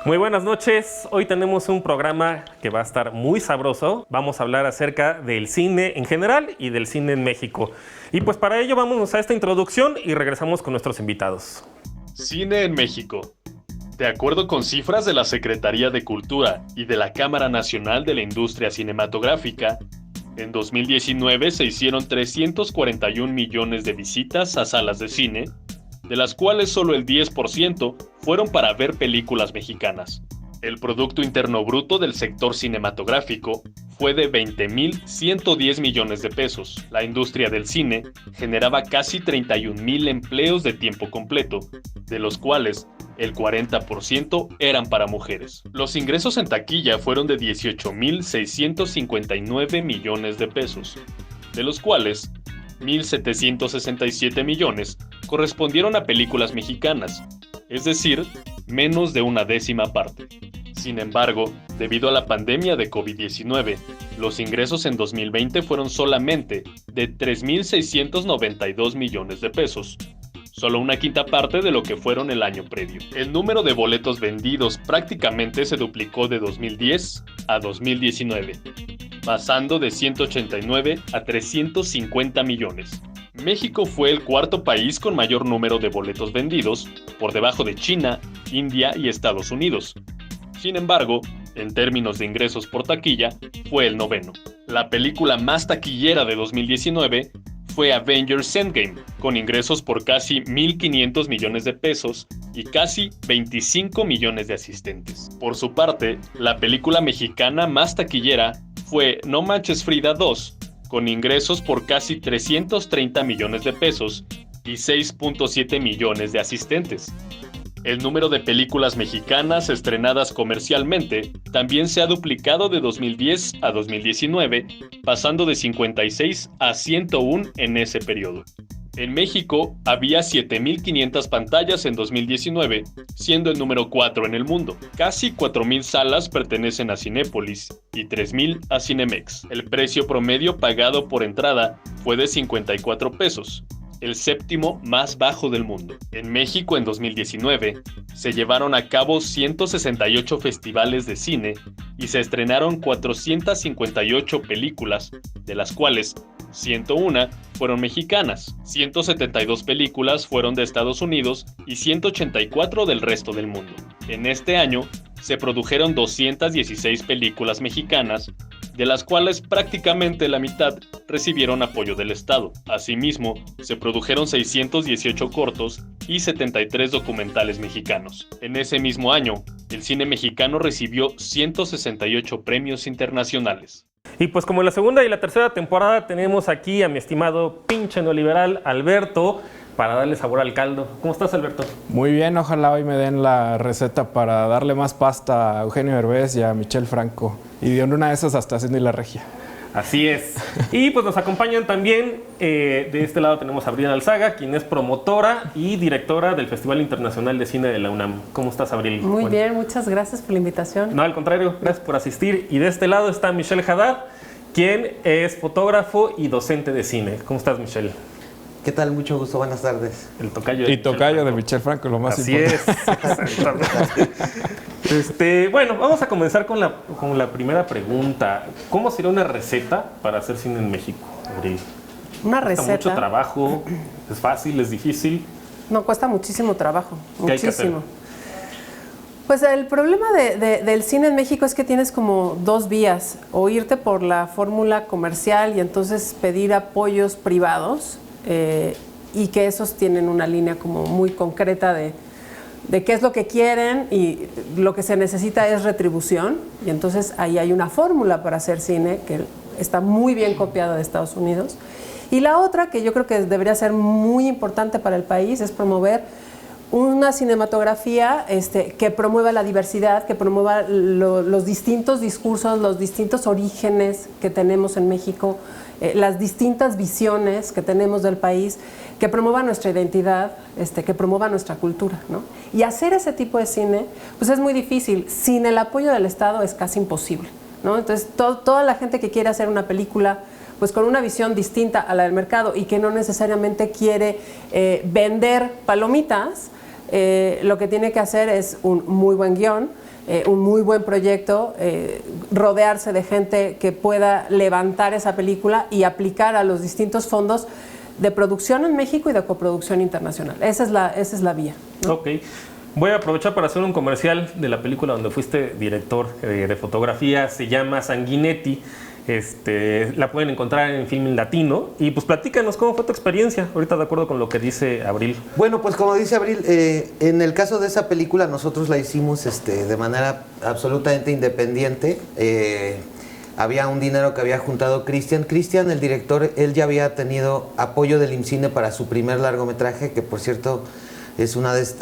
Muy buenas noches. Hoy tenemos un programa que va a estar muy sabroso. Vamos a hablar acerca del cine en general y del cine en México. Y pues para ello vamos a esta introducción y regresamos con nuestros invitados. Cine en México. De acuerdo con cifras de la Secretaría de Cultura y de la Cámara Nacional de la Industria Cinematográfica, en 2019 se hicieron 341 millones de visitas a salas de cine, de las cuales solo el 10% fueron para ver películas mexicanas. El Producto Interno Bruto del sector cinematográfico fue de 20.110 millones de pesos. La industria del cine generaba casi 31,000 empleos de tiempo completo, de los cuales el 40% eran para mujeres. Los ingresos en taquilla fueron de 18,659 millones de pesos, de los cuales 1,767 millones correspondieron a películas mexicanas, es decir, menos de una décima parte. Sin embargo, debido a la pandemia de COVID-19, los ingresos en 2020 fueron solamente de 3,692 millones de pesos, solo una quinta parte de lo que fueron el año previo. El número de boletos vendidos prácticamente se duplicó de 2010 a 2019, pasando de 189 a 350 millones. México fue el cuarto país con mayor número de boletos vendidos, por debajo de China, India y Estados Unidos. Sin embargo, en términos de ingresos por taquilla, fue el noveno. La película más taquillera de 2019 fue Avengers Endgame, con ingresos por casi 1,500 millones de pesos y casi 25 millones de asistentes. Por su parte, la película mexicana más taquillera fue No Manches Frida 2, con ingresos por casi 330 millones de pesos y 6.7 millones de asistentes. El número de películas mexicanas estrenadas comercialmente también se ha duplicado de 2010 a 2019, pasando de 56 a 101 en ese periodo. En México había 7,500 pantallas en 2019, siendo el número 4 en el mundo. Casi 4,000 salas pertenecen a Cinépolis y 3,000 a Cinemex. El precio promedio pagado por entrada fue de 54 pesos. El séptimo más bajo del mundo. En México en 2019 se llevaron a cabo 168 festivales de cine y se estrenaron 458 películas, de las cuales 101 fueron mexicanas, 172 películas fueron de Estados Unidos y 184 del resto del mundo. En este año se produjeron 216 películas mexicanas, de las cuales prácticamente la mitad recibieron apoyo del Estado. Asimismo, se produjeron 618 cortos y 73 documentales mexicanos. En ese mismo año, el cine mexicano recibió 168 premios internacionales. Y pues como en la segunda y la tercera temporada tenemos aquí a mi estimado pinche neoliberal Alberto para darle sabor al caldo. ¿Cómo estás, Alberto? Muy bien, ojalá hoy me den la receta para darle más pasta a Eugenio Derbez y a Michel Franco. Y de una de esas hasta Cindy la Regia. Así es. Y pues nos acompañan también, de este lado tenemos a Abril Alzaga, quien es promotora y directora del Festival Internacional de Cine de la UNAM. ¿Cómo estás, Abril? Muy bien, muchas gracias por la invitación. No, al contrario, gracias por asistir. Y de este lado está Michelle Haddad, quien es fotógrafo y docente de cine. ¿Cómo estás, Michelle? ¿Qué tal? Mucho gusto, buenas tardes. El tocayo y tocayo de Michel Franco, lo más Así importante. es. Bueno, vamos a comenzar con la primera pregunta. ¿Cómo sería una receta para hacer cine en México, Abril? Una ¿Cuesta receta. mucho trabajo? ¿Es fácil? ¿Es difícil? No, cuesta muchísimo trabajo, ¿Qué hay que hacer? muchísimo. Pues el problema del cine en México es que tienes como dos vías, o irte por la fórmula comercial y entonces pedir apoyos privados, y que esos tienen una línea como muy concreta de qué es lo que quieren y lo que se necesita es retribución, y entonces ahí hay una fórmula para hacer cine que está muy bien copiada de Estados Unidos. Y la otra, que yo creo que debería ser muy importante para el país, es promover una cinematografía que promueva la diversidad, que promueva los distintos discursos, los distintos orígenes que tenemos en México, las distintas visiones que tenemos del país, que promueva nuestra identidad, que promueva nuestra cultura, ¿no? Y hacer ese tipo de cine, pues es muy difícil. Sin el apoyo del Estado es casi imposible, ¿no? Entonces, toda la gente que quiere hacer una película pues con una visión distinta a la del mercado y que no necesariamente quiere vender palomitas, lo que tiene que hacer es un muy buen guión, un muy buen proyecto, rodearse de gente que pueda levantar esa película y aplicar a los distintos fondos de producción en México y de coproducción internacional. Esa es la vía, ¿no? Ok. Voy a aprovechar para hacer un comercial de la película donde fuiste director de fotografía. Se llama Sanguinetti. La pueden encontrar en Film Latino. Y pues platícanos cómo fue tu experiencia. Ahorita de acuerdo con lo que dice Abril. Bueno, pues como dice Abril, en el caso de esa película nosotros la hicimos de manera absolutamente independiente. Había un dinero que había juntado Cristian. Cristian, el director, él ya había tenido apoyo del IMCINE para su primer largometraje, que por cierto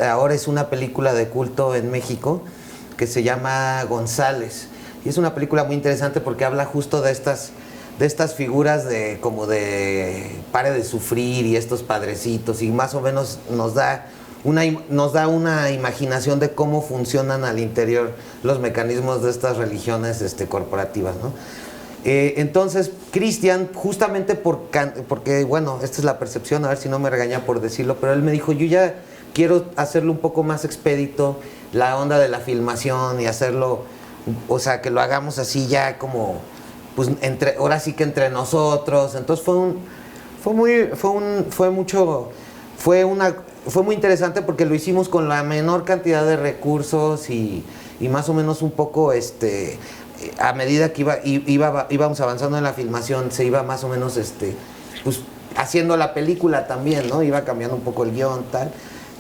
ahora es una película de culto en México, que se llama González. Y es una película muy interesante porque habla justo de estas figuras como de Pare de Sufrir y estos padrecitos, y más o menos nos da una imaginación de cómo funcionan al interior los mecanismos de estas religiones corporativas, ¿no? Entonces, Cristian, justamente porque, bueno, esta es la percepción, a ver si no me regaña por decirlo, pero él me dijo, yo ya quiero hacerlo un poco más expedito, la onda de la filmación y hacerlo, o sea, que lo hagamos así ya como, pues, ahora sí que entre nosotros. Entonces fue muy interesante porque lo hicimos con la menor cantidad de recursos y más o menos un poco, a medida que íbamos avanzando en la filmación, se iba más o menos, pues, haciendo la película también, ¿no? Iba cambiando un poco el guión, tal.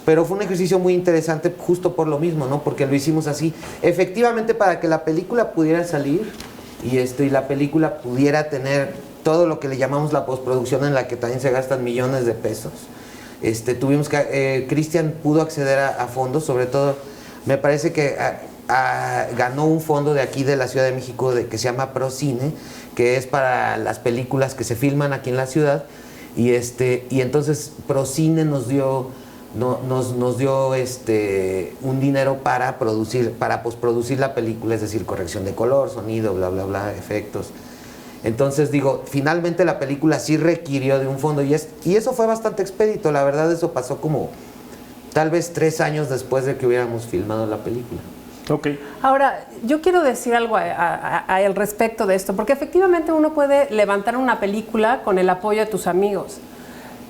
Pero fue un ejercicio muy interesante justo por lo mismo, ¿no? Porque lo hicimos así, efectivamente, para que la película pudiera salir y la película pudiera tener todo lo que le llamamos la postproducción, en la que también se gastan millones de pesos. Tuvimos que, Cristian pudo acceder a fondos, sobre todo, me parece que ganó un fondo de aquí de la Ciudad de México que se llama Procine, que es para las películas que se filman aquí en la ciudad, y entonces Procine nos dio un dinero para postproducir la película, es decir, corrección de color, sonido, bla, bla, bla, efectos. Entonces digo, finalmente la película sí requirió de un fondo y eso fue bastante expedito. La verdad, eso pasó como tal vez 3 años después de que hubiéramos filmado la película. Ok. Ahora, yo quiero decir algo al respecto de esto, porque efectivamente uno puede levantar una película con el apoyo de tus amigos,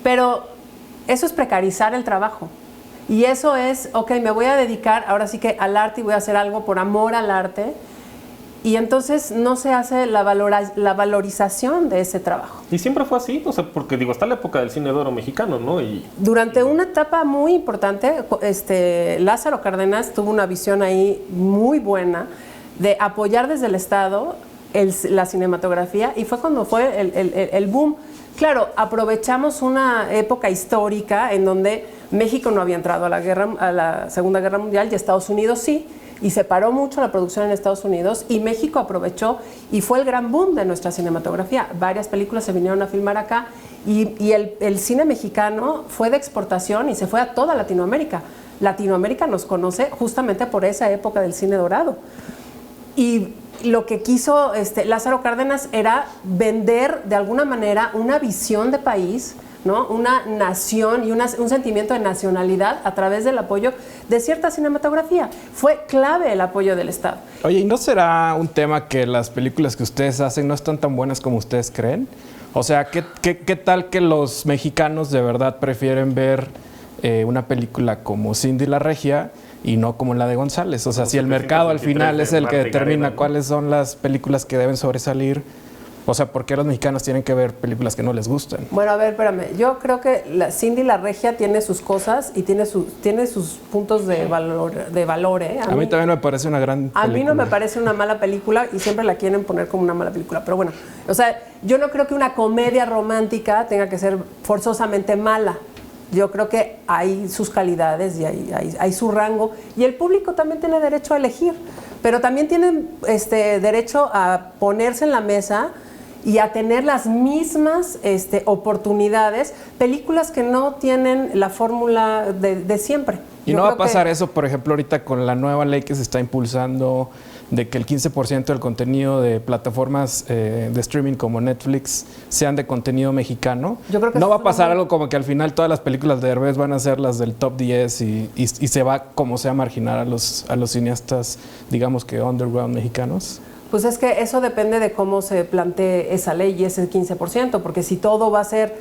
pero eso es precarizar el trabajo. Y eso es, ok, me voy a dedicar ahora sí que al arte y voy a hacer algo por amor al arte. Y entonces no se hace la valorización de ese trabajo. Y siempre fue así, o sea, porque digo, está la época del cine de oro mexicano, ¿no? Durante una etapa muy importante, Lázaro Cárdenas tuvo una visión ahí muy buena de apoyar desde el Estado la cinematografía, y fue cuando fue el boom. Claro, aprovechamos una época histórica en donde México no había entrado a la Segunda Guerra Mundial y Estados Unidos sí, y se paró mucho la producción en Estados Unidos, y México aprovechó y fue el gran boom de nuestra cinematografía. Varias películas se vinieron a filmar acá y el cine mexicano fue de exportación y se fue a toda Latinoamérica. Latinoamérica nos conoce justamente por esa época del cine dorado. Y lo que quiso Lázaro Cárdenas era vender de alguna manera una visión de país, ¿no? Una nación y un sentimiento de nacionalidad a través del apoyo de cierta cinematografía. Fue clave el apoyo del Estado. Oye, ¿y no será un tema que las películas que ustedes hacen no están tan buenas como ustedes creen? O sea, ¿qué tal que los mexicanos de verdad prefieren ver una película como Cindy la Regia y no como la de González? O sea, si el mercado al final es el que determina cuáles son las películas que deben sobresalir, o sea, ¿por qué los mexicanos tienen que ver películas que no les gustan? Bueno, a ver, espérame. Yo creo que Cindy la Regia tiene sus cosas y tiene sus puntos de valor. A mí también me parece una gran película. A mí no me parece una mala película y siempre la quieren poner como una mala película. Pero bueno, o sea, yo no creo que una comedia romántica tenga que ser forzosamente mala. Yo creo que hay sus calidades y hay su rango, y el público también tiene derecho a elegir, pero también tienen derecho a ponerse en la mesa y a tener las mismas oportunidades, películas que no tienen la fórmula de siempre. Y no va a pasar eso, por ejemplo, ahorita con la nueva ley que se está impulsando de que el 15% del contenido de plataformas de streaming como Netflix sean de contenido mexicano, Yo creo que no va a eso pasar no- algo como que al final todas las películas de Derbez van a ser las del top 10 y se va como sea a marginar a los cineastas, digamos que underground mexicanos. Pues es que eso depende de cómo se plantee esa ley y ese 15%, porque si todo va a ser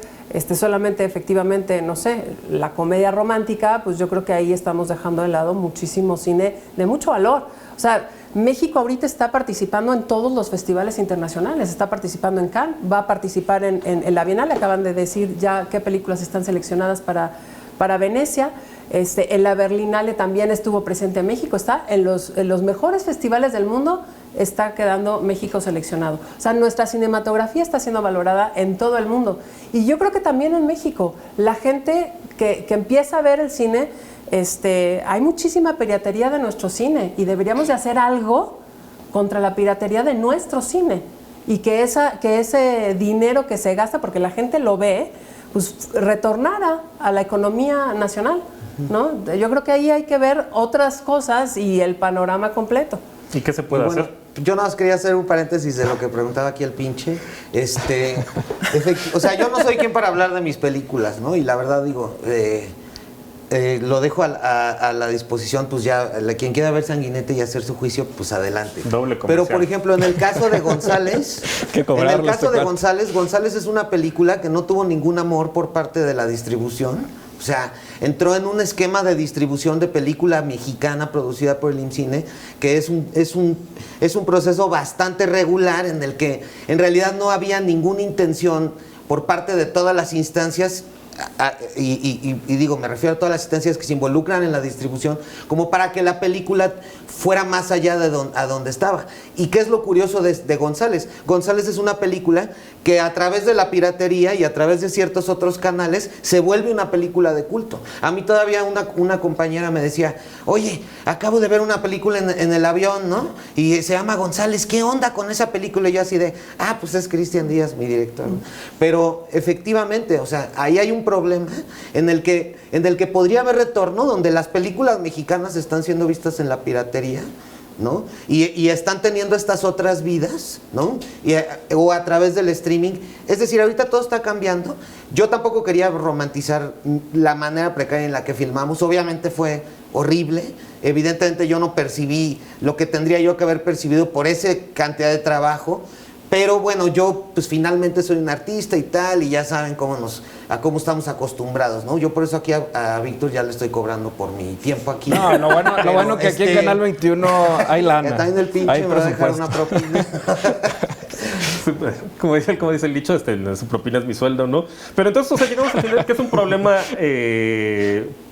solamente efectivamente, no sé, la comedia romántica, pues yo creo que ahí estamos dejando de lado muchísimo cine de mucho valor. O sea, México ahorita está participando en todos los festivales internacionales, está participando en Cannes, va a participar en la Bienal, acaban de decir ya qué películas están seleccionadas para Venecia. En la Berlinale también estuvo presente México, está en los mejores festivales del mundo, está quedando México seleccionado. O sea, nuestra cinematografía está siendo valorada en todo el mundo. Y yo creo que también en México, la gente que empieza a ver el cine, hay muchísima piratería de nuestro cine y deberíamos de hacer algo contra la piratería de nuestro cine y que ese dinero que se gasta, porque la gente lo ve, pues retornara a la economía nacional, ¿no? Yo creo que ahí hay que ver otras cosas y el panorama completo. ¿Y qué se puede Bueno, hacer? yo nada más quería hacer un paréntesis de lo que preguntaba aquí el pinche. O sea, yo no soy quien para hablar de mis películas, ¿no? Y la verdad digo, lo dejo a la disposición, pues ya, quien quiera ver Sanguinete y hacer su juicio, pues adelante. Doble Pero, comercial. por ejemplo, en el caso de González, Que cobrarle en el caso este de cuate. González es una película que no tuvo ningún amor por parte de la distribución. O sea, entró en un esquema de distribución de película mexicana producida por el IMCINE, que es un proceso bastante regular en el que en realidad no había ninguna intención por parte de todas las instancias, y digo, me refiero a todas las instancias que se involucran en la distribución, como para que la película fuera más allá de donde estaba. ¿Y qué es lo curioso de González? González es una película que a través de la piratería y a través de ciertos otros canales se vuelve una película de culto. A mí todavía una compañera me decía, oye, acabo de ver una película en el avión, ¿no? Y se llama González, ¿qué onda con esa película? Y yo así de, pues es Cristian Díaz, mi director. Pero efectivamente, o sea, ahí hay un problema en el que podría haber retorno, donde las películas mexicanas están siendo vistas en la piratería, ¿no? Y están teniendo estas otras vidas, ¿no? O a través del streaming. Es decir, ahorita todo está cambiando. Yo tampoco quería romantizar la manera precaria en la que filmamos. Obviamente fue horrible. Evidentemente yo no percibí lo que tendría yo que haber percibido por esa cantidad de trabajo. Pero bueno, yo pues finalmente soy un artista y tal, y ya saben cómo estamos acostumbrados, ¿no? Yo por eso aquí a Víctor ya le estoy cobrando por mi tiempo aquí. No, lo bueno que aquí en Canal 21 hay lana. También el pinche Hay me va a dejar presupuesto. una propina. Como dice el dicho, su propina es mi sueldo, ¿no? Pero entonces, o sea, llegamos a entender que es un problema,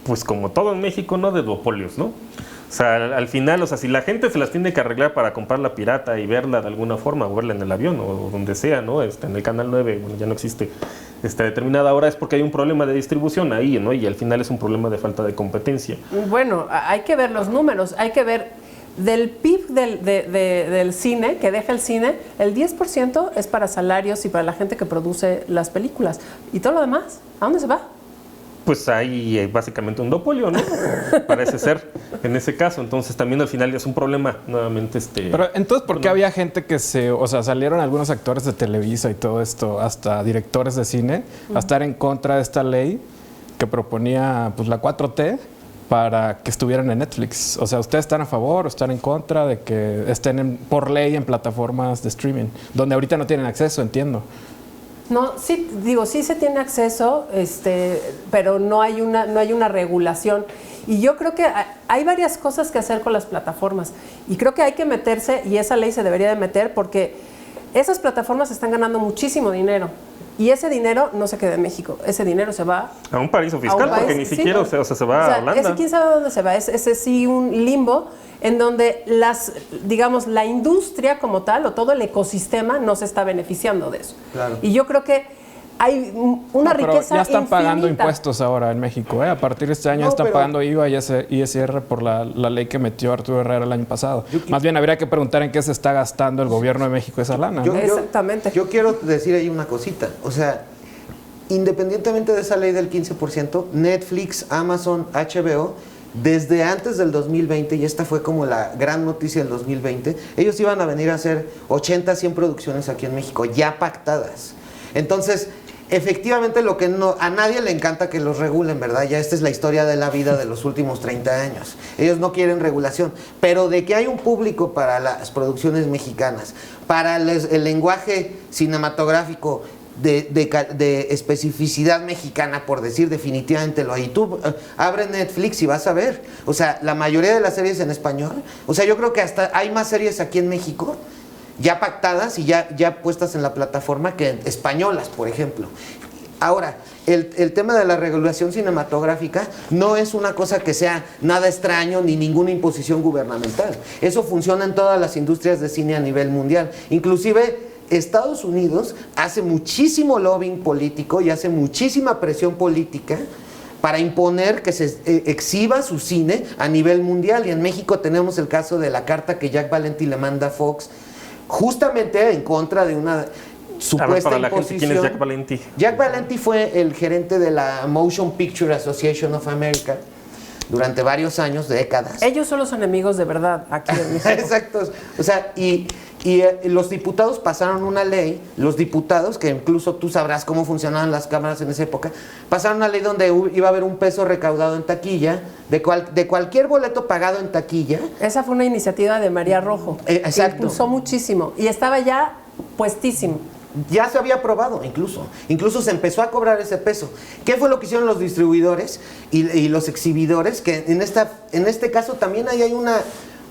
pues como todo en México, ¿no? De duopolios, ¿no? O sea, al final, o sea, si la gente se las tiene que arreglar para comprar la pirata y verla de alguna forma, o verla en el avión, o donde sea, ¿no? En el Canal 9, bueno, ya no existe determinada hora, es porque hay un problema de distribución ahí, ¿no? Y al final es un problema de falta de competencia. Bueno, hay que ver los números, hay que ver del PIB del cine, que deja el cine, el 10% es para salarios y para la gente que produce las películas. ¿Y todo lo demás? ¿A dónde se va? Pues hay básicamente un duopolio, ¿no? Parece ser en ese caso. Entonces también al final ya es un problema nuevamente. Pero entonces, ¿por qué había gente que salieron algunos actores de Televisa y todo esto, hasta directores de cine, a estar en contra de esta ley que proponía pues la 4T para que estuvieran en Netflix? O sea, ¿ustedes están a favor o están en contra de que estén por ley en plataformas de streaming, donde ahorita no tienen acceso, entiendo? No, sí, digo, sí se tiene acceso, pero no hay una regulación. Y yo creo que hay varias cosas que hacer con las plataformas. Y creo que hay que meterse, y esa ley se debería de meter, porque esas plataformas están ganando muchísimo dinero. Y ese dinero no se queda en México, ese dinero se va a un paraíso fiscal, porque ni siquiera se va a Holanda. Ese quién sabe dónde se va, ese sí un limbo en donde la industria como tal o todo el ecosistema no se está beneficiando de eso. Claro. Y yo creo que hay una Pero riqueza ya están pagando infinita. impuestos ahora en México, ¿eh? A partir de este año No, están pero- pagando IVA y ISR por la ley que metió Arturo Herrera el año pasado. Más bien habría que preguntar en qué se está gastando el gobierno de México esa lana, ¿no? Exactamente. Yo quiero decir ahí una cosita. O sea, independientemente de esa ley del 15%, Netflix, Amazon, HBO desde antes del 2020, y esta fue como la gran noticia del 2020, ellos iban a venir a hacer 80, 100 producciones aquí en México, ya pactadas. Entonces, efectivamente a nadie le encanta que los regulen, ¿verdad? Ya esta es la historia de la vida de los últimos 30 años. Ellos no quieren regulación, pero de que hay un público para las producciones mexicanas, para el lenguaje cinematográfico de especificidad mexicana, por decir, definitivamente lo hay. Tú abre Netflix y vas a ver, o sea, la mayoría de las series en español, o sea, yo creo que hasta hay más series aquí en México ya pactadas y ya puestas en la plataforma que españolas, por ejemplo. Ahora, el tema de la regulación cinematográfica no es una cosa que sea nada extraño ni ninguna imposición gubernamental. Eso funciona en todas las industrias de cine a nivel mundial. Inclusive Estados Unidos hace muchísimo lobbying político y hace muchísima presión política para imponer que se exhiba su cine a nivel mundial. Y en México tenemos el caso de la carta que Jack Valenti le manda a Fox, justamente en contra de una supuesta para la imposición. gente, ¿quién es Jack Valenti? Jack Valenti fue el gerente de la Motion Picture Association of America durante varios años, décadas. Ellos son los enemigos de verdad aquí en México. Exacto. O sea, y los diputados pasaron una ley, los diputados, que incluso tú sabrás cómo funcionaban las cámaras en esa época, pasaron una ley donde iba a haber un peso recaudado en taquilla, de cualquier boleto pagado en taquilla. Esa fue una iniciativa de María Rojo. Exacto. Que impulsó muchísimo y estaba ya puestísimo. Ya se había aprobado incluso se empezó a cobrar ese peso. ¿Qué fue lo que hicieron los distribuidores y los exhibidores? Que en este caso también hay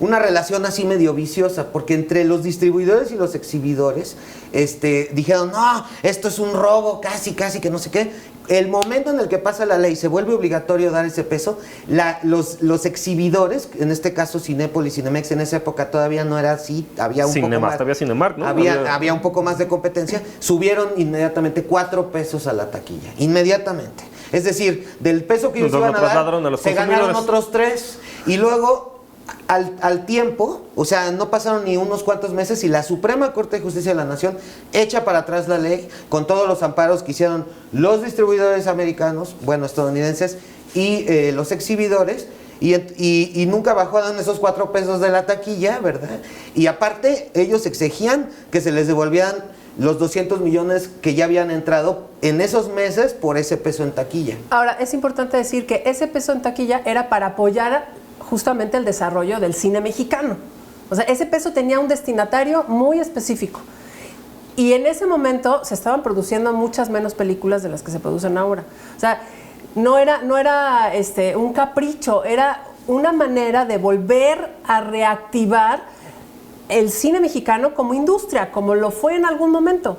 una relación así medio viciosa, porque entre los distribuidores y los exhibidores dijeron, no, esto es un robo, casi que no sé qué. El momento en el que pasa la ley, se vuelve obligatorio dar ese peso, los exhibidores, en este caso Cinépolis, Cinemex, en esa época todavía no era así, había un poco más, había Cinemark, ¿no? Había un poco más de competencia, subieron inmediatamente 4 pesos a la taquilla, inmediatamente. Es decir, del peso que ellos iban a dar, se ganaron otros 3, y luego al tiempo, o sea, no pasaron ni unos cuantos meses y la Suprema Corte de Justicia de la Nación echa para atrás la ley con todos los amparos que hicieron los distribuidores americanos, bueno, estadounidenses, y los exhibidores, y nunca bajaron esos 4 pesos de la taquilla, ¿verdad? Y aparte, ellos exigían que se les devolvieran los 200 millones que ya habían entrado en esos meses por ese peso en taquilla. Ahora, es importante decir que ese peso en taquilla era para apoyar justamente el desarrollo del cine mexicano. O sea, ese peso tenía un destinatario muy específico. Y en ese momento se estaban produciendo muchas menos películas de las que se producen ahora. O sea, no era un capricho, era una manera de volver a reactivar el cine mexicano como industria, como lo fue en algún momento.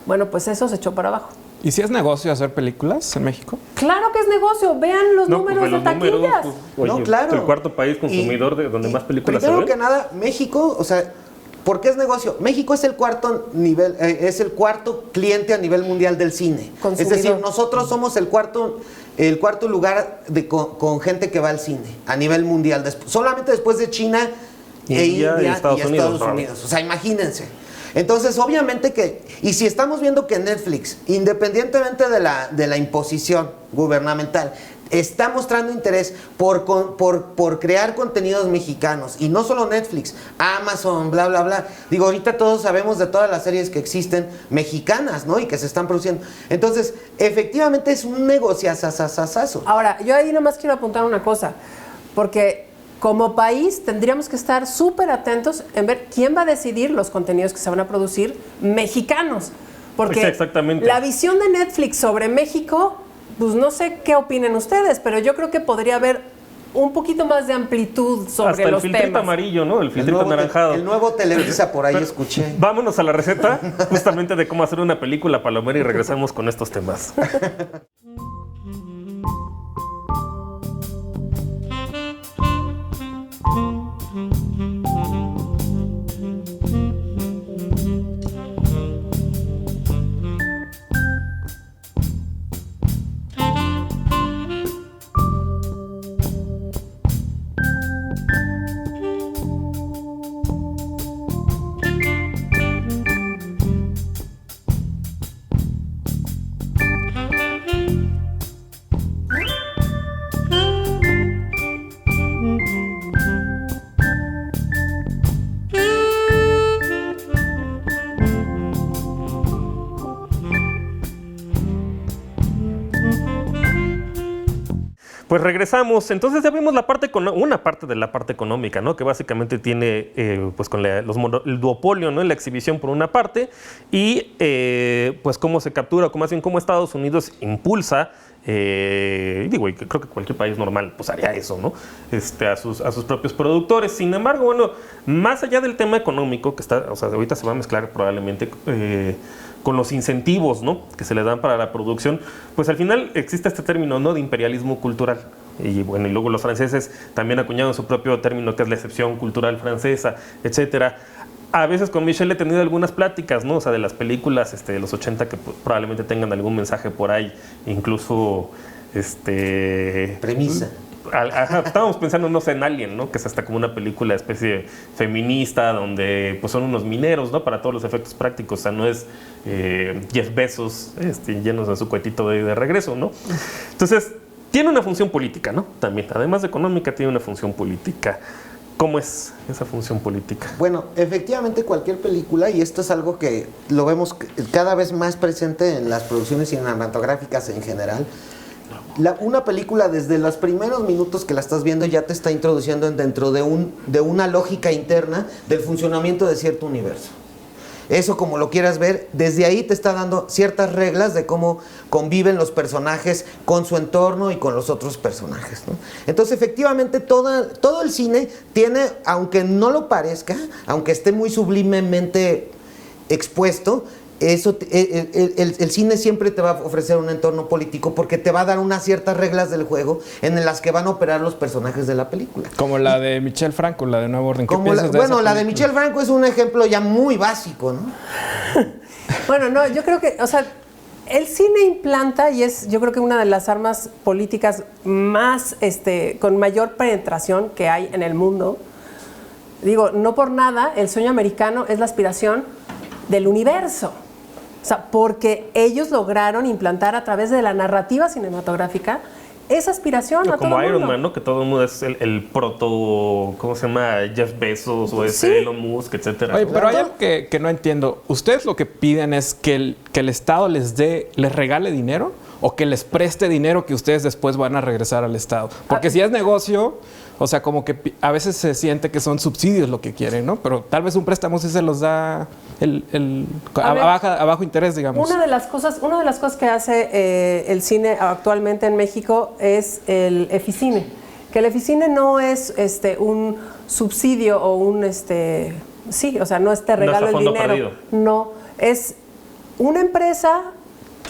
Bueno, pues eso se echó para abajo. ¿Y si es negocio hacer películas en México? Claro que es negocio, vean los números de taquillas. Oye, No, claro. el cuarto país consumidor de donde más películas se ven. Primero que nada, México, o sea, ¿por qué es negocio? México es el cuarto cliente a nivel mundial del cine. Consumidor. Es decir, nosotros somos el cuarto lugar con gente que va al cine a nivel mundial, solamente después de China e India y Estados Unidos. O sea, imagínense. Entonces, obviamente y si estamos viendo que Netflix, independientemente de la imposición gubernamental, está mostrando interés por crear contenidos mexicanos, y no solo Netflix, Amazon, bla, bla, bla. Digo, ahorita todos sabemos de todas las series que existen mexicanas, ¿no? Y que se están produciendo. Entonces, efectivamente es un negociazazazazo. Ahora, yo ahí nomás quiero apuntar una cosa, porque como país tendríamos que estar súper atentos en ver quién va a decidir los contenidos que se van a producir mexicanos. Porque exactamente. La visión de Netflix sobre México, pues no sé qué opinen ustedes, pero yo creo que podría haber un poquito más de amplitud sobre hasta los el filtrito temas. amarillo, ¿no? El filtrito anaranjado. El nuevo Televisa, por ahí escuché. Vámonos a la receta justamente de cómo hacer una película palomera y regresamos con estos temas. Pues regresamos. Entonces ya vimos una parte de la parte económica, ¿no? Que básicamente tiene pues con el duopolio, ¿no? En la exhibición por una parte y pues cómo se captura, más bien cómo Estados Unidos impulsa. Creo que cualquier país normal pues haría eso, ¿no? A sus propios productores. Sin embargo, bueno, más allá del tema económico que está, o sea, ahorita se va a mezclar probablemente con los incentivos, ¿no? Que se le dan para la producción, pues al final existe este término, ¿no? De imperialismo cultural. Y bueno, y luego los franceses también acuñaron su propio término que es la excepción cultural francesa, etcétera. A veces con Michel he tenido algunas pláticas, ¿no? O sea, de las películas de los 80 que probablemente tengan algún mensaje por ahí, incluso Premisa. Estábamos pensando, no sé, en Alien, ¿no? Que es hasta como una película especie feminista donde pues son unos mineros, ¿no? Para todos los efectos prácticos, o sea, no es Jeff Bezos llenos de su cuetito de regreso, ¿no? Entonces, tiene una función política, ¿no? También, además de económica, tiene una función política. ¿Cómo es esa función política? Bueno, efectivamente cualquier película, y esto es algo que lo vemos cada vez más presente en las producciones cinematográficas en general, una película desde los primeros minutos que la estás viendo ya te está introduciendo dentro de una lógica interna del funcionamiento de cierto universo. Eso, como lo quieras ver, desde ahí te está dando ciertas reglas de cómo conviven los personajes con su entorno y con los otros personajes, ¿no? Entonces, efectivamente, todo el cine tiene, aunque no lo parezca, aunque esté muy sublimemente expuesto, el cine siempre te va a ofrecer un entorno político porque te va a dar unas ciertas reglas del juego en las que van a operar los personajes de la película. Como la de Michel Franco, la de Nuevo Orden. La de Michel Franco es un ejemplo ya muy básico, ¿no? Bueno, no, yo creo que, o sea, el cine implanta y es, yo creo que una de las armas políticas más, con mayor penetración que hay en el mundo. Digo, no por nada, el sueño americano es la aspiración del universo. O sea, porque ellos lograron implantar a través de la narrativa cinematográfica esa aspiración a todo el mundo. Como Iron Man, ¿no? Que todo el mundo es el proto, ¿cómo se llama? Jeff Bezos o Sí. Elon Musk, etcétera. Oye, pero hay algo que no entiendo. ¿Ustedes lo que piden es que el Estado les regale dinero o que les preste dinero que ustedes después van a regresar al Estado? Porque si es negocio, o sea, como que a veces se siente que son subsidios lo que quieren, ¿no? Pero tal vez un préstamo sí se los da a bajo interés, digamos. Una de las cosas que hace el cine actualmente en México es el Eficine. Que el Eficine no es un subsidio o un sí, o sea, no es te regalo el dinero. Perdido. No, es una empresa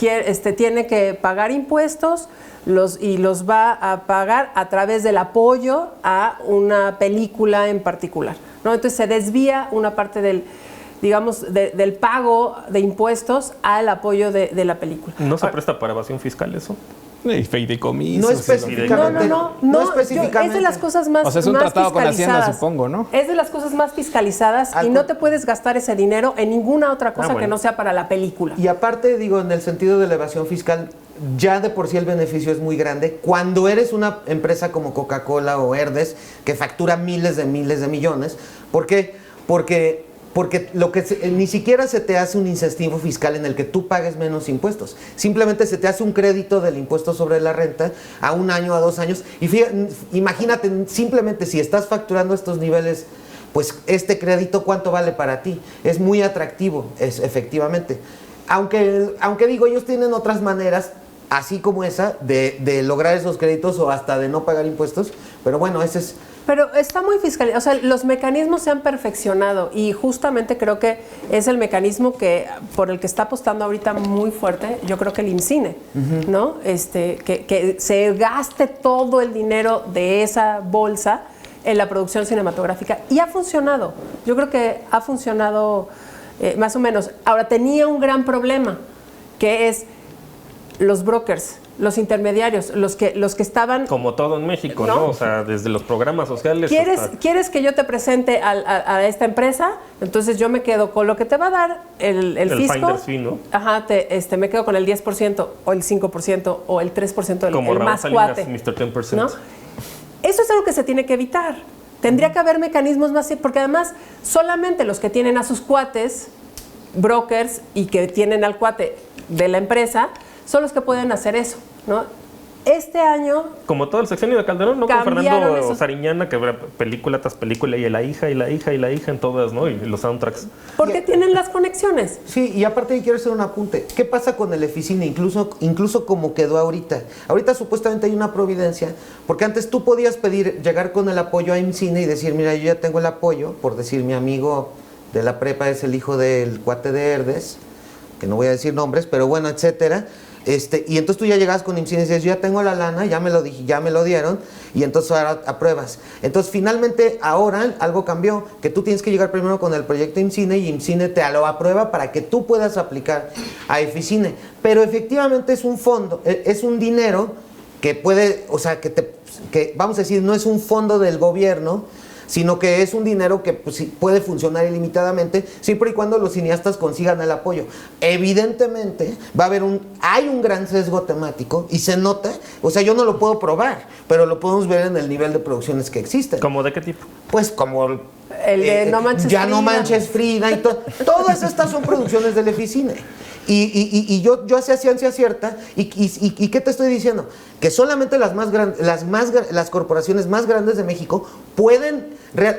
que tiene que pagar impuestos y los va a pagar a través del apoyo a una película en particular, ¿no? Entonces se desvía una parte del pago de impuestos al apoyo de la película. ¿No se presta para evasión fiscal eso? Y fideicomisos. No específicamente. No específicamente. Es de las cosas más, o sea, es un más tratado con fiscalizadas. Hacienda, supongo, ¿no? Es de las cosas más fiscalizadas y no te puedes gastar ese dinero en ninguna otra cosa que no sea para la película. Y aparte, digo, en el sentido de la evasión fiscal, ya de por sí el beneficio es muy grande. Cuando eres una empresa como Coca-Cola o Herdes, que factura miles de millones, ¿por qué? Porque ni siquiera se te hace un incentivo fiscal en el que tú pagues menos impuestos. Simplemente se te hace un crédito del impuesto sobre la renta a 1 año, a 2 años. Y imagínate, simplemente si estás facturando estos niveles, pues este crédito, ¿cuánto vale para ti? Es muy atractivo, efectivamente. Aunque digo, ellos tienen otras maneras, así como esa, de lograr esos créditos o hasta de no pagar impuestos. Pero bueno, ese es... Pero está muy fiscalizado, o sea, los mecanismos se han perfeccionado y justamente creo que es el mecanismo por el que está apostando ahorita muy fuerte, yo creo que el IMCINE, ¿no? Que se gaste todo el dinero de esa bolsa en la producción cinematográfica y ha funcionado. Yo creo que ha funcionado más o menos. Ahora, tenía un gran problema, que es los brokers, los intermediarios, los que estaban... Como todo en México, ¿no? O sea, desde los programas sociales ¿Quieres que yo te presente a esta empresa? Entonces yo me quedo con lo que te va a dar el fisco. Finder's fee, ¿no? Ajá, me quedo con el 10% o el 5% o el 3% Como el Raúl más Salinas, cuate. Mr. 10%. ¿No? Eso es algo que se tiene que evitar. Tendría que haber mecanismos más... Porque además, solamente los que tienen a sus cuates, brokers, y que tienen al cuate de la empresa, son los que pueden hacer eso, ¿no? este año... Como todo el sexenio de Calderón, ¿no? Con Cambiaron Fernando esos- Sariñana, que era película tras película, y la hija, y la hija, y la hija en todas, ¿no? Y los soundtracks. Porque tienen las conexiones. Sí, y aparte ahí quiero hacer un apunte. ¿Qué pasa con el Eficine? Incluso como quedó ahorita. Ahorita supuestamente hay una providencia, porque antes tú podías llegar con el apoyo a IMCINE y decir, mira, yo ya tengo el apoyo, por decir, mi amigo de la prepa es el hijo del cuate de Herdes, que no voy a decir nombres, pero bueno, etcétera. Y entonces tú ya llegabas con IMCINE y decías, yo ya tengo la lana, ya me lo dieron, y entonces ahora apruebas. Entonces finalmente ahora algo cambió, que tú tienes que llegar primero con el proyecto IMCINE y IMCINE te lo aprueba para que tú puedas aplicar a Eficine. Pero efectivamente es un fondo, es un dinero que puede, o sea, que vamos a decir, no es un fondo del gobierno, sino que es un dinero que pues, sí, puede funcionar ilimitadamente siempre y cuando los cineastas consigan el apoyo. Evidentemente hay un gran sesgo temático y se nota, o sea, yo no lo puedo probar, pero lo podemos ver en el nivel de producciones que existen. ¿Cómo de qué tipo? Pues como El de No Manches Ya Frida. No Manches Frida y todo. Todas estas son producciones del Eficine. Y yo hacía ciencia cierta. ¿Y qué te estoy diciendo? Que solamente las corporaciones más grandes de México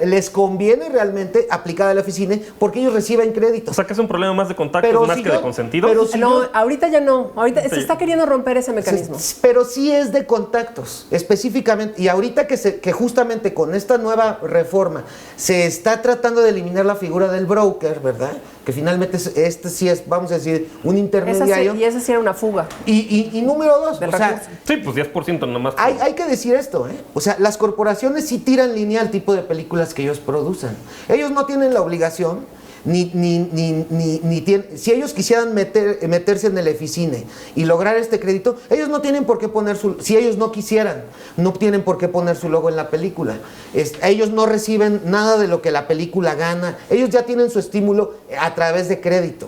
les conviene realmente aplicar al Eficine porque ellos reciben créditos. O sea, que es un problema más de contactos Pero más si que de consentido. pero si No, yo- ahorita ya no. Ahorita se está queriendo romper ese mecanismo. Pero sí es de contactos, específicamente. Y ahorita que justamente con esta nueva reforma se está tratando de eliminar la figura del broker, ¿verdad? Que finalmente sí es, vamos a decir, un intermediario. Y esa sí era una fuga. Y número dos, Del o sea, recurso. Sí, pues 10% nomás. hay que decir esto, ¿eh? O sea, las corporaciones sí tiran línea al tipo de películas que ellos producen. Ellos no tienen la obligación, si ellos quisieran meterse en el Eficine y lograr este crédito, ellos no tienen por qué si ellos no quisieran, no tienen por qué poner su logo en la película. Ellos no reciben nada de lo que la película gana. Ellos ya tienen su estímulo a través de crédito.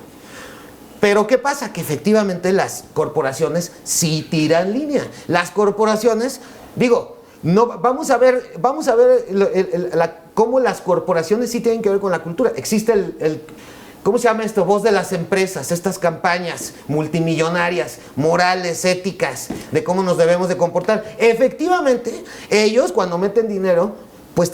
Pero ¿qué pasa? Que efectivamente las corporaciones sí tiran línea. Las corporaciones, vamos a ver cómo las corporaciones sí tienen que ver con la cultura. Existe ¿cómo se llama esto? Voz de las empresas, estas campañas multimillonarias, morales, éticas, de cómo nos debemos de comportar. Efectivamente, ellos cuando meten dinero, pues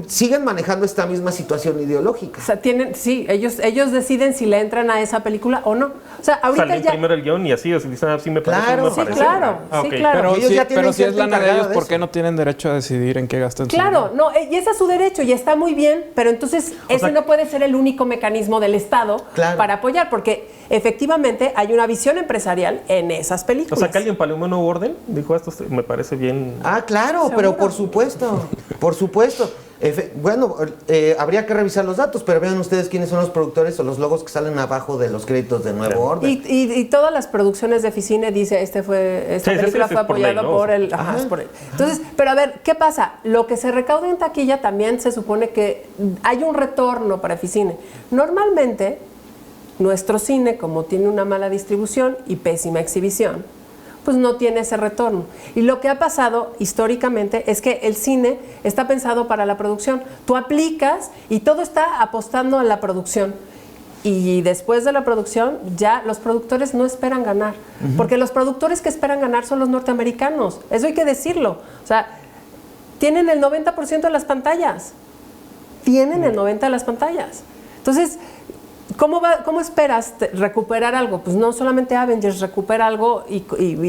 siguen manejando esta misma situación ideológica. O sea, ellos deciden si le entran a esa película o no. O sea, ahorita Salen ya... primero el guión y así dicen, sí me parece, Claro, me sí, parece. claro, Ah, sí, ok. claro. Pero, Ellos ya tienen pero si es gente lana de encargada ellos, de ¿por eso. qué no tienen derecho a decidir en qué gastan su Claro, dinero? no, y ese es su derecho y está muy bien, pero entonces ese sea, no puede ser el único mecanismo del Estado Claro. para apoyar, porque efectivamente hay una visión empresarial en esas O películas. sea, que alguien paleó un nuevo orden, dijo esto me parece bien. Ah, claro, ¿Seguro? pero por supuesto, por supuesto. Habría que revisar los datos, pero vean ustedes quiénes son los productores o los logos que salen abajo de los créditos de Nuevo Orden. Y todas las producciones de Eficine dice, esta Sí, película sí, fue es por ley, apoyada ¿no? por el... Ajá, es por él. Entonces, pero a ver, ¿qué pasa? Lo que se recauda en taquilla también se supone que hay un retorno para Eficine. Normalmente, nuestro cine, como tiene una mala distribución y pésima exhibición, pues no tiene ese retorno. Y lo que ha pasado históricamente es que el cine está pensado para la producción. Tú aplicas y todo está apostando a la producción. Y después de la producción, ya los productores no esperan ganar. Porque los productores que esperan ganar son los norteamericanos. Eso hay que decirlo. O sea, tienen el 90% de las pantallas. Tienen el 90% de las pantallas. Entonces, ¿cómo esperas recuperar algo? Pues no solamente Avengers recupera algo y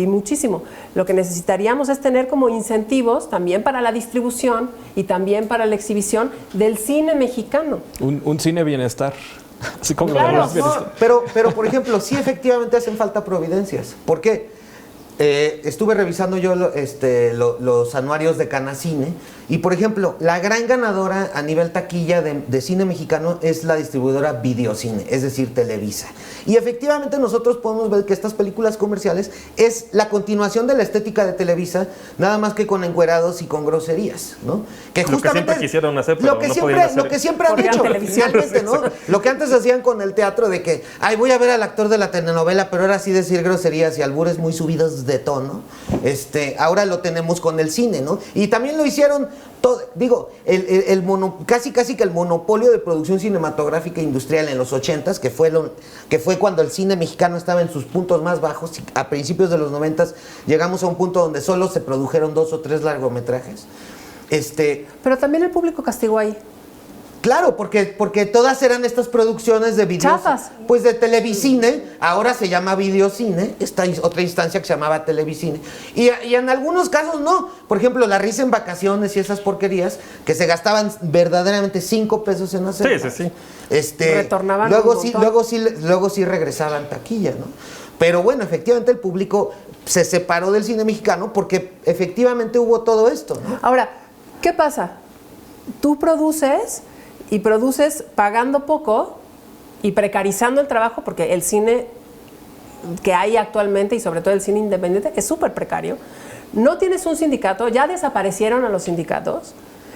muchísimo. Lo que necesitaríamos es tener como incentivos también para la distribución y también para la exhibición del cine mexicano. Un cine bienestar. Así como Claro, lo de bienestar. Pero, por ejemplo, sí efectivamente hacen falta providencias. ¿Por qué? Estuve revisando yo los anuarios de Canacine y, por ejemplo, la gran ganadora a nivel taquilla de cine mexicano es la distribuidora Videocine, es decir, Televisa. Y efectivamente nosotros podemos ver que estas películas comerciales es la continuación de la estética de Televisa, nada más que con encuerados y con groserías, ¿no? Que Lo que siempre quisieron hacer, pero no podían hacer. Lo que siempre han Porque hecho, eran televisión. finalmente, ¿no? Lo que antes hacían con el teatro de que, ay, voy a ver al actor de la telenovela, pero ahora sí decir groserías y albures muy subidos de tono. Ahora lo tenemos con el cine, ¿no? Y también lo hicieron casi que el monopolio de producción cinematográfica industrial en los 80s, que fue cuando el cine mexicano estaba en sus puntos más bajos, y a principios de los 90s llegamos a un punto donde solo se produjeron 2 o 3 largometrajes. Pero también el público castigó ahí. Claro, porque todas eran estas producciones de video, chafas. Pues de Televicine, ahora se llama Videocine, esta otra instancia que se llamaba Televicine. Y en algunos casos no. Por ejemplo, La risa en vacaciones y esas porquerías que se gastaban verdaderamente 5 pesos en hacer. Sí. Retornaban luego un montón. luego sí regresaban taquilla, ¿no? Pero bueno, efectivamente el público se separó del cine mexicano porque efectivamente hubo todo esto, ¿no? Ahora, ¿qué pasa? Tú produces pagando poco y precarizando el trabajo, porque el cine que hay actualmente, y sobre todo el cine independiente, es súper precario. No tienes un sindicato, ya desaparecieron a los sindicatos,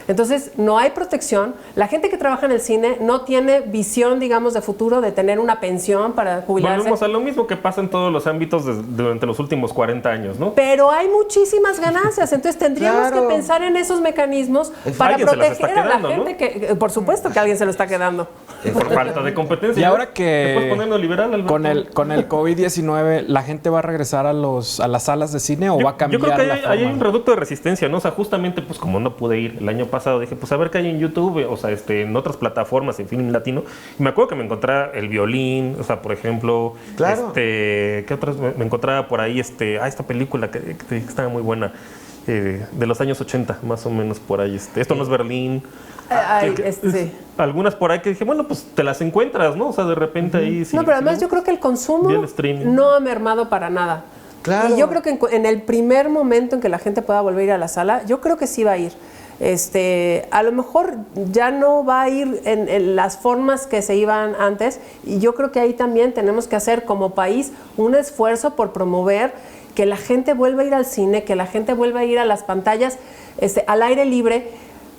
entonces no hay protección. La gente que trabaja en el cine no tiene visión, digamos, de futuro, de tener una pensión para jubilarse. Volvemos a lo mismo que pasa en todos los ámbitos durante los últimos 40 años, ¿no? Pero hay muchísimas ganancias, entonces tendríamos que pensar en esos mecanismos para proteger a la gente, ¿no? que por supuesto que alguien se lo está quedando. Por falta de competencia. Y ahora que ¿te puedes poner neoliberal, Alberto? con el COVID-19, ¿la gente va a regresar a las salas de cine o va a cambiar yo creo que la forma? hay un reducto de resistencia, ¿no? O sea, justamente, pues como no pude ir el año pasado, dije, pues a ver qué hay en YouTube, o sea, en otras plataformas, en Film Latino. Y me acuerdo que me encontraba El Violín, o sea, por ejemplo, Claro. ¿qué otras? Me encontraba por ahí, esta película que estaba muy buena, de los años 80, más o menos por ahí, Esto no es Berlín. Sí. Algunas por ahí que dije, bueno, pues te las encuentras, ¿no? O sea, de repente ahí sí. No, pero además yo creo que el consumo Y el streaming. no ha mermado para nada. Claro. Y yo creo que en el primer momento en que la gente pueda volver a ir a la sala, yo creo que sí va a ir. A lo mejor ya no va a ir en las formas que se iban antes, y yo creo que ahí también tenemos que hacer como país un esfuerzo por promover que la gente vuelva a ir al cine, que la gente vuelva a ir a las pantallas al aire libre,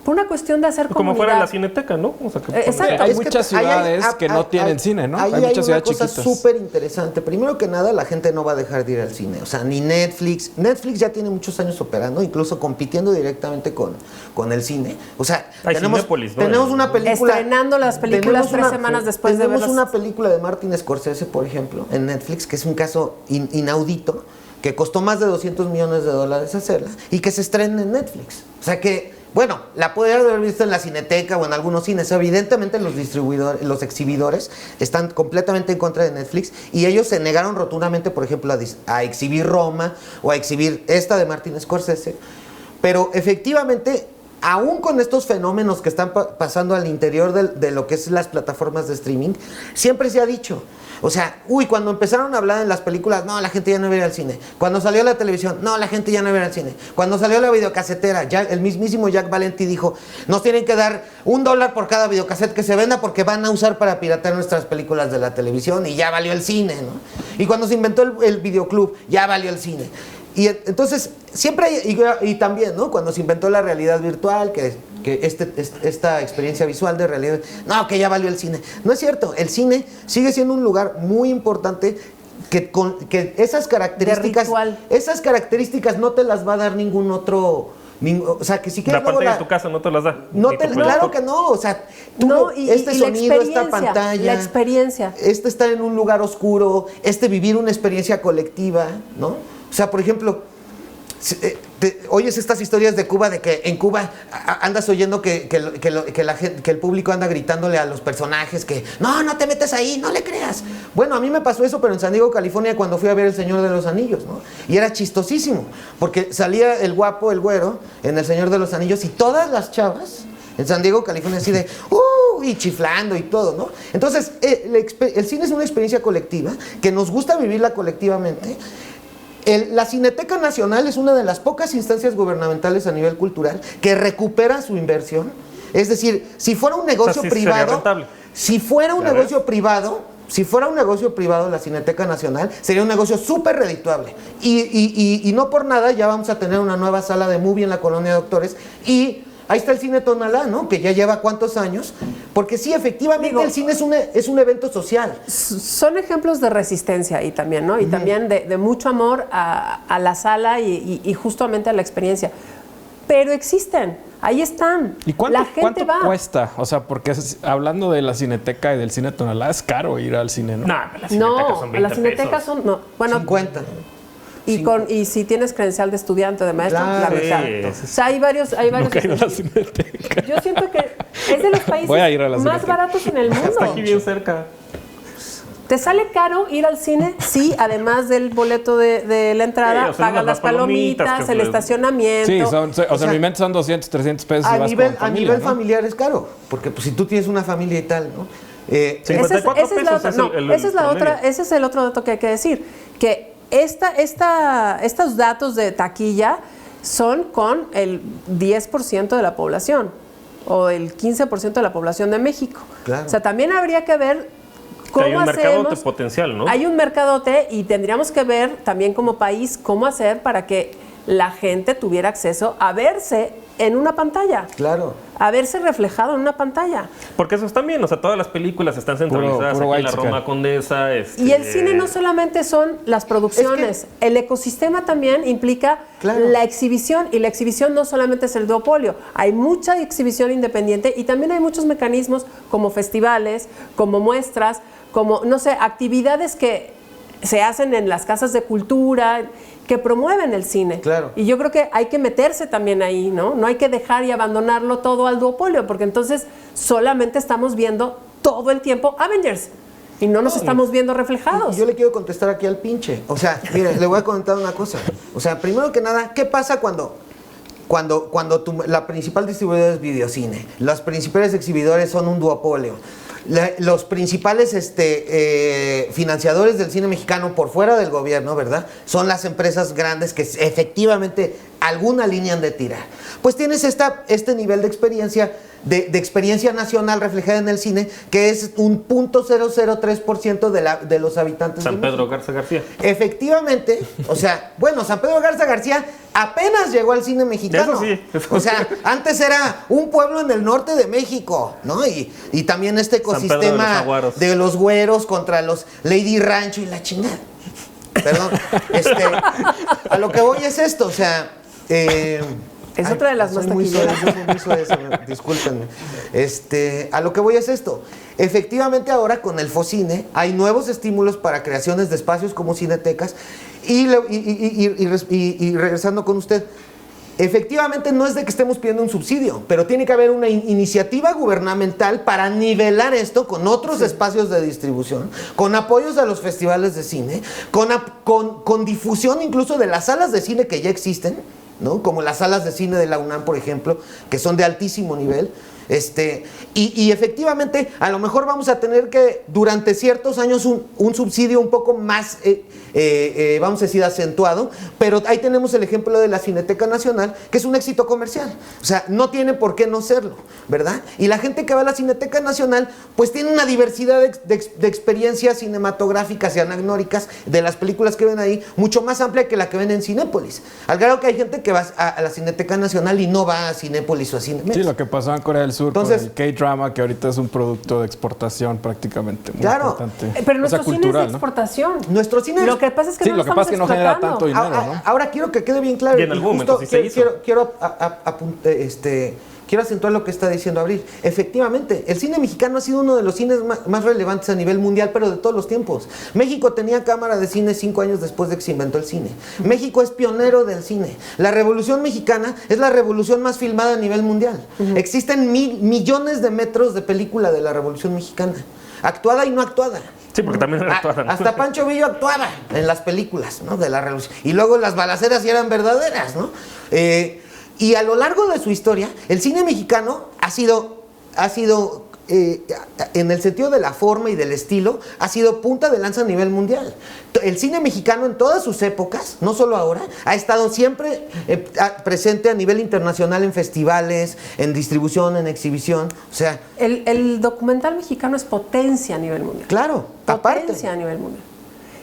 por una cuestión de hacer como comunidad. fuera la Cineteca, ¿no? O sea, Exacto. Hay Es que muchas ciudades que no tienen cine, ¿no? Ahí Hay muchas una ciudades cosa chiquitas. súper interesante. Primero que nada, la gente no va a dejar de ir al cine. O sea, ni Netflix. Netflix ya tiene muchos años operando, incluso compitiendo directamente con el cine. O sea, Hay tenemos Cinépolis, ¿no? una película... Estrenando las películas 3 semanas después de Tenemos verlas. una película de Martin Scorsese, por ejemplo, en Netflix, que es un caso inaudito, que costó más de $200 millones hacerla, y que se estrena en Netflix. O sea que... Bueno, la podría haber visto en la Cineteca o en algunos cines. Evidentemente los distribuidores, los exhibidores están completamente en contra de Netflix, y ellos se negaron rotundamente, por ejemplo, a exhibir Roma o a exhibir esta de Martin Scorsese. Pero efectivamente, aún con estos fenómenos que están pasando al interior de lo que es las plataformas de streaming, siempre se ha dicho... O sea, cuando empezaron a hablar en las películas, no, la gente ya no iba a ir al cine. Cuando salió la televisión, no, la gente ya no iba a ir al cine. Cuando salió la videocasetera, el mismísimo Jack Valenti dijo, nos tienen que dar $1 por cada videocassette que se venda, porque van a usar para piratear nuestras películas de la televisión, y ya valió el cine, ¿no? Y cuando se inventó el videoclub, ya valió el cine. Y entonces, siempre hay, y también, ¿no? Cuando se inventó la realidad virtual, que esta experiencia visual de realidad, no, que ya valió el cine. No es cierto, el cine sigue siendo un lugar muy importante, que esas características no te las va a dar ningún otro... o sea, que si quieres... La pantalla de tu casa no te las da. Claro que no, o sea, este sonido, esta pantalla... La experiencia. Estar en un lugar oscuro, vivir una experiencia colectiva, ¿no? O sea, por ejemplo, oyes estas historias de Cuba, de que en Cuba andas oyendo que el público anda gritándole a los personajes que no te metes ahí, no le creas. Bueno, a mí me pasó eso, pero en San Diego, California, cuando fui a ver El Señor de los Anillos, ¿no? Y era chistosísimo, porque salía el guapo, el güero, en El Señor de los Anillos, y todas las chavas en San Diego, California, así de y chiflando y todo, ¿no? Entonces, el cine es una experiencia colectiva, que nos gusta vivirla colectivamente. La Cineteca Nacional es una de las pocas instancias gubernamentales a nivel cultural que recupera su inversión. Es decir, si fuera un negocio privado, si fuera un negocio privado la Cineteca Nacional, sería un negocio súper redituable. Y no por nada ya vamos a tener una nueva sala de movie en la Colonia Doctores, y ahí está el Cine Tonalá, ¿no? Que ya lleva ¿cuántos años? Porque sí, efectivamente, el cine es un evento social. Son ejemplos de resistencia ahí también, ¿no? Y también de mucho amor a la sala y justamente a la experiencia. pero existen, ahí están. ¿Y cuánto, la gente cuánto va. cuesta? O sea, porque hablando de la Cineteca y del cine Tonalá, es caro ir al cine, ¿no? Nah, las cinetecas son 20 las cinetecas pesos. son, no, bueno, 50. y si tienes credencial de estudiante o de maestro, Claro. la mitad. Sí. O sea, hay varios. Nunca he ido a la Cineteca. Yo siento que es de los países Voy a ir a la más Cineteca. baratos en el mundo. Está aquí bien cerca. ¿Te sale caro ir al cine? Sí, además del boleto de la entrada, Sí, o sea, pagas las palomitas, que el pues- estacionamiento. Sí, o sea, sea, en mi mente son 200, 300 pesos. A y vas nivel, con familia, ¿no? familiar es caro, porque pues, si tú tienes una familia y tal, ¿no? Sí. Esa es 54 la pesos otra, es no, el esa es la promedio. otra, ese es el otro dato que hay que decir, que estos datos de taquilla son con el 10% de la población o el 15% de la población de México. Claro. O sea, también habría que ver Que cómo hay un hacemos. mercadote potencial, ¿no? Hay un mercadote y tendríamos que ver también como país cómo hacer para que la gente tuviera acceso a verse en una pantalla. Claro. A verse reflejado en una pantalla. Porque eso también, o sea, todas las películas están centralizadas puro aquí en la white Roma chicken. Condesa. Y el cine no solamente son las producciones, el ecosistema también implica Claro. la exhibición, y la exhibición no solamente es el duopolio, hay mucha exhibición independiente y también hay muchos mecanismos como festivales, como muestras, como, no sé, actividades que se hacen en las casas de cultura, que promueven el cine. Claro. Y yo creo que hay que meterse también ahí, ¿no? No hay que dejar y abandonarlo todo al duopolio, porque entonces solamente estamos viendo todo el tiempo Avengers y no nos estamos viendo reflejados. Y yo le quiero contestar aquí al pinche. O sea, mire, le voy a contar una cosa. O sea, primero que nada, ¿qué pasa cuando la principal distribuidora es Videocine? Los principales exhibidores son un duopolio. Los principales financiadores del cine mexicano por fuera del gobierno, ¿verdad? Son las empresas grandes que efectivamente alguna línea han de tirar. Pues tienes este nivel de experiencia, de experiencia nacional reflejada en el cine, que es un 0.003% de los habitantes San de Pedro México. Garza García. Efectivamente, o sea, bueno, San Pedro Garza García apenas llegó al cine mexicano. Eso sí, eso o sea, antes era un pueblo en el norte de México, ¿no? Y también este Pedro de los ecosistema Aguaros. de los güeros contra los Lady Rancho y la chingada. Perdón, a lo que voy es esto, o sea... Es otra de las soy más muy taquilleras. soy muy suave, discúlpenme. A lo que voy es esto. Efectivamente ahora con el Focine hay nuevos estímulos para creaciones de espacios como cinetecas y regresando con usted, efectivamente no es de que estemos pidiendo un subsidio, pero tiene que haber una iniciativa gubernamental para nivelar esto con otros espacios de distribución, con apoyos a los festivales de cine, con difusión incluso de las salas de cine que ya existen, ¿no? Como las salas de cine de la UNAM, por ejemplo, que son de altísimo nivel. Y efectivamente, a lo mejor vamos a tener que, durante ciertos años, un subsidio un poco más, vamos a decir, acentuado, pero ahí tenemos el ejemplo de la Cineteca Nacional, que es un éxito comercial. O sea, no tiene por qué no serlo, ¿verdad? Y la gente que va a la Cineteca Nacional, pues tiene una diversidad de experiencias cinematográficas y anagnóricas de las películas que ven ahí, mucho más amplia que la que ven en Cinépolis. Al grado que hay gente que va a la Cineteca Nacional y no va a Cinépolis o a Cinemex. Sí, lo que pasó en Corea del Sur Entonces, con el K-drama, que ahorita es un producto de exportación prácticamente muy Claro. importante. Pero O sea, nuestro cine es de cultural, ¿no? exportación. Nuestro cine es- Lo que pasa es que Sí, no lo que pasa es que no genera tanto dinero, ¿no? Ahora quiero que quede bien claro. Y en algún momento sí se hizo. Quiero acentuar lo que está diciendo Abril. Efectivamente, el cine mexicano ha sido uno de los cines más relevantes a nivel mundial, pero de todos los tiempos. México tenía cámara de cine 5 años después de que se inventó el cine. México es pionero del cine. La Revolución Mexicana es la revolución más filmada a nivel mundial. Existen millones de metros de película de la Revolución Mexicana, actuada y no actuada. Sí, porque también era actuada, ¿no? Hasta Pancho Villa actuaba en las películas, ¿no? De la Revolución. Y luego las balaceras sí eran verdaderas, ¿no? Y a lo largo de su historia, el cine mexicano ha sido en el sentido de la forma y del estilo, ha sido punta de lanza a nivel mundial. El cine mexicano en todas sus épocas, no solo ahora, ha estado siempre presente a nivel internacional en festivales, en distribución, en exhibición. O sea, El documental mexicano es potencia a nivel mundial. claro, aparte. Potencia a nivel mundial.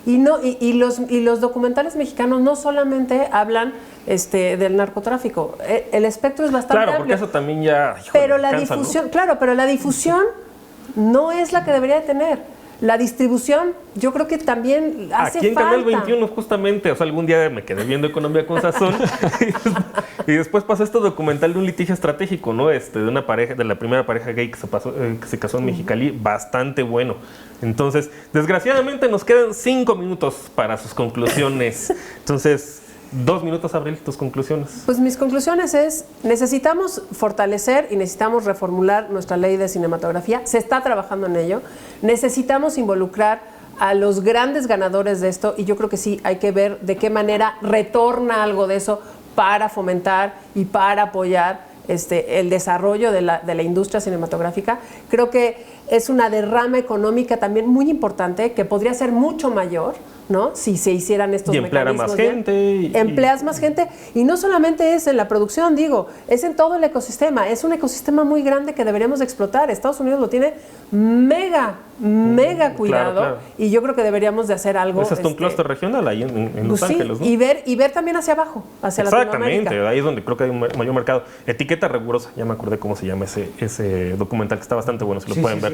Y los documentales mexicanos no solamente hablan del narcotráfico. El espectro es bastante Claro, porque amplio. eso también ya. Híjole, Pero la cansa, ¿no? difusión, claro, pero la difusión no es la que debería de tener. La distribución, yo creo que también hace Aquí en falta. Canal 21 justamente, o sea, algún día me quedé viendo Economía con Sazón y después pasó este documental de un litigio estratégico, ¿no? De una pareja, de la primera pareja gay que se casó en Mexicali, bastante bueno. Entonces, desgraciadamente nos quedan 5 minutos para sus conclusiones. Entonces, 2 minutos, Abril, tus conclusiones. Pues mis conclusiones es, necesitamos fortalecer y necesitamos reformular nuestra ley de cinematografía. Se está trabajando en ello. Necesitamos involucrar a los grandes ganadores de esto y yo creo que sí, hay que ver de qué manera retorna algo de eso para fomentar y para apoyar el desarrollo de la industria cinematográfica. Creo que es una derrama económica también muy importante que podría ser mucho mayor, ¿no? Si se hicieran estos mecanismos. Y emplear a más gente. Empleas más gente. Y no solamente es en la producción, digo, es en todo el ecosistema. Es un ecosistema muy grande que deberíamos de explotar. Estados Unidos lo tiene mega cuidado. Claro. Y yo creo que deberíamos de hacer algo. Es hasta un clúster regional ahí en Los Ángeles, ¿no? Y ver también hacia abajo, hacia Latinoamérica. Exactamente, ahí es donde creo que hay un mayor mercado. Etiqueta Rigurosa, ya me acordé cómo se llama ese documental, que está bastante bueno, si lo pueden ver.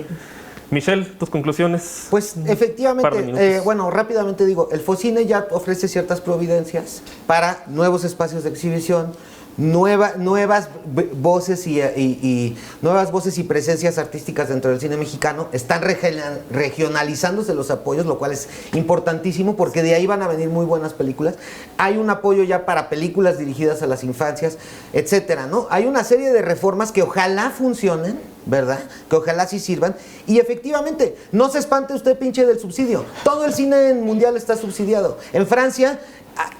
Michelle, tus conclusiones. Pues efectivamente, bueno, rápidamente digo, el Focine ya ofrece ciertas providencias para nuevos espacios de exhibición, nuevas voces y nuevas voces y presencias artísticas dentro del cine mexicano. Están regionalizándose los apoyos, lo cual es importantísimo porque de ahí van a venir muy buenas películas. Hay un apoyo ya para películas dirigidas a las infancias, etcétera, ¿no? Hay una serie de reformas que ojalá funcionen, ¿verdad? Que ojalá sí sirvan. Y efectivamente, no se espante usted, pinche, del subsidio. Todo el cine mundial está subsidiado. En Francia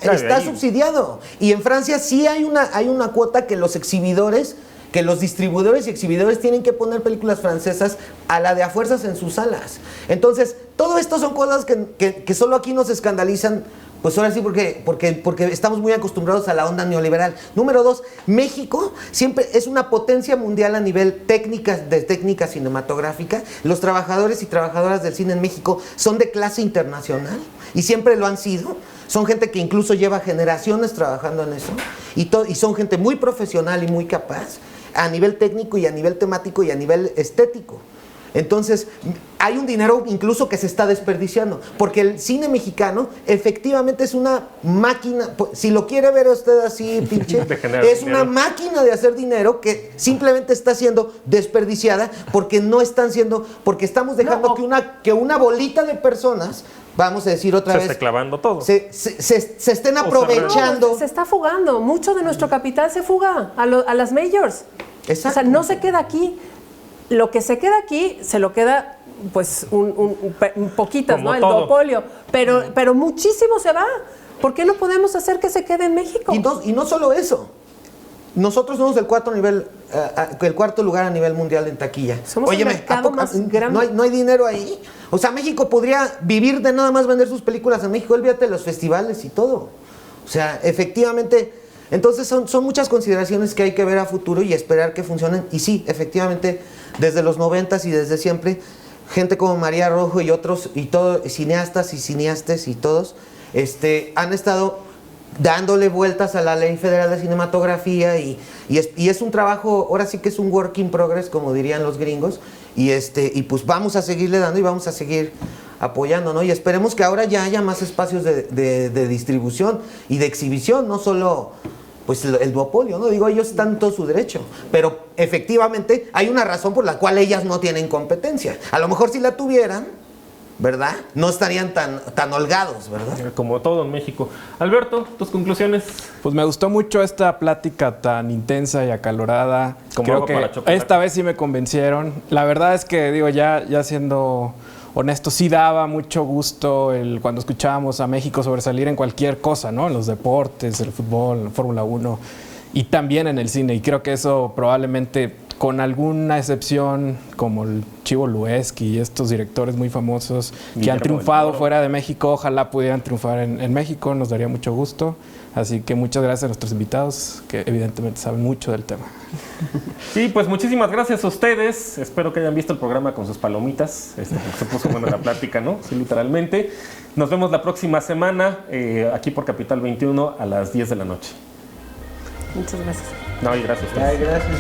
está subsidiado. Y en Francia sí hay una cuota que los exhibidores, que los distribuidores y exhibidores tienen que poner películas francesas a la de a fuerzas en sus salas. Entonces, todo esto son cosas que solo aquí nos escandalizan. Pues ahora sí, porque estamos muy acostumbrados a la onda neoliberal. Número 2, México siempre es una potencia mundial a nivel técnica cinematográfica. Los trabajadores y trabajadoras del cine en México son de clase internacional y siempre lo han sido. Son gente que incluso lleva generaciones trabajando en eso y son gente muy profesional y muy capaz a nivel técnico y a nivel temático y a nivel estético. Entonces, hay un dinero incluso que se está desperdiciando, porque el cine mexicano efectivamente es una máquina, si lo quiere ver usted así, pinche, es una máquina de hacer dinero que simplemente está siendo desperdiciada porque estamos dejando que una bolita de personas, vamos a decir otra vez, se esté clavando todo. Se estén aprovechando. Se está fugando, mucho de nuestro capital se fuga a las majors. Exacto. O sea, no se queda aquí. Lo que se queda aquí, se lo queda pues un poquitas, como ¿no? El todo. duopolio. Pero muchísimo se va. ¿Por qué no podemos hacer que se quede en México? Y no solo eso. Nosotros somos el cuarto lugar a nivel mundial en taquilla. Somos el mercado más grande. ¿No hay dinero ahí? O sea, México podría vivir de nada más vender sus películas en México. Olvídate de los festivales y todo. O sea, efectivamente... Entonces son muchas consideraciones que hay que ver a futuro y esperar que funcionen. Y sí, efectivamente, desde los 90s y desde siempre, gente como María Rojo y otros, y todos, cineastas y cineastas y todos, han estado dándole vueltas a la Ley Federal de Cinematografía y es un trabajo, ahora sí que es un work in progress, como dirían los gringos, y pues vamos a seguirle dando y vamos a seguir apoyando, ¿no? Y esperemos que ahora ya haya más espacios de distribución y de exhibición, no solo pues el duopolio, ¿no? Digo, ellos están en todo su derecho, pero efectivamente hay una razón por la cual ellas no tienen competencia. A lo mejor si la tuvieran, ¿verdad? No estarían tan holgados, ¿verdad? Como todo en México. Alberto, tus conclusiones. Pues me gustó mucho esta plática tan intensa y acalorada. Como Creo agua que para chocolate. esta vez sí me convencieron. La verdad es que, digo, ya siendo honesto, sí daba mucho gusto cuando escuchábamos a México sobresalir en cualquier cosa, ¿no? En los deportes, el fútbol, la Fórmula 1 y también en el cine. Y creo que eso probablemente, con alguna excepción, como el Chivo Lueski y estos directores muy famosos que han triunfado fuera de México, ojalá pudieran triunfar en México, nos daría mucho gusto. Así que muchas gracias a nuestros invitados, que evidentemente saben mucho del tema. Sí, pues muchísimas gracias a ustedes. Espero que hayan visto el programa con sus palomitas. Se puso buena la plática, ¿no? Sí, literalmente. Nos vemos la próxima semana aquí por Capital 21 a las 10 de la noche. Muchas gracias. No, y gracias. Ay, gracias.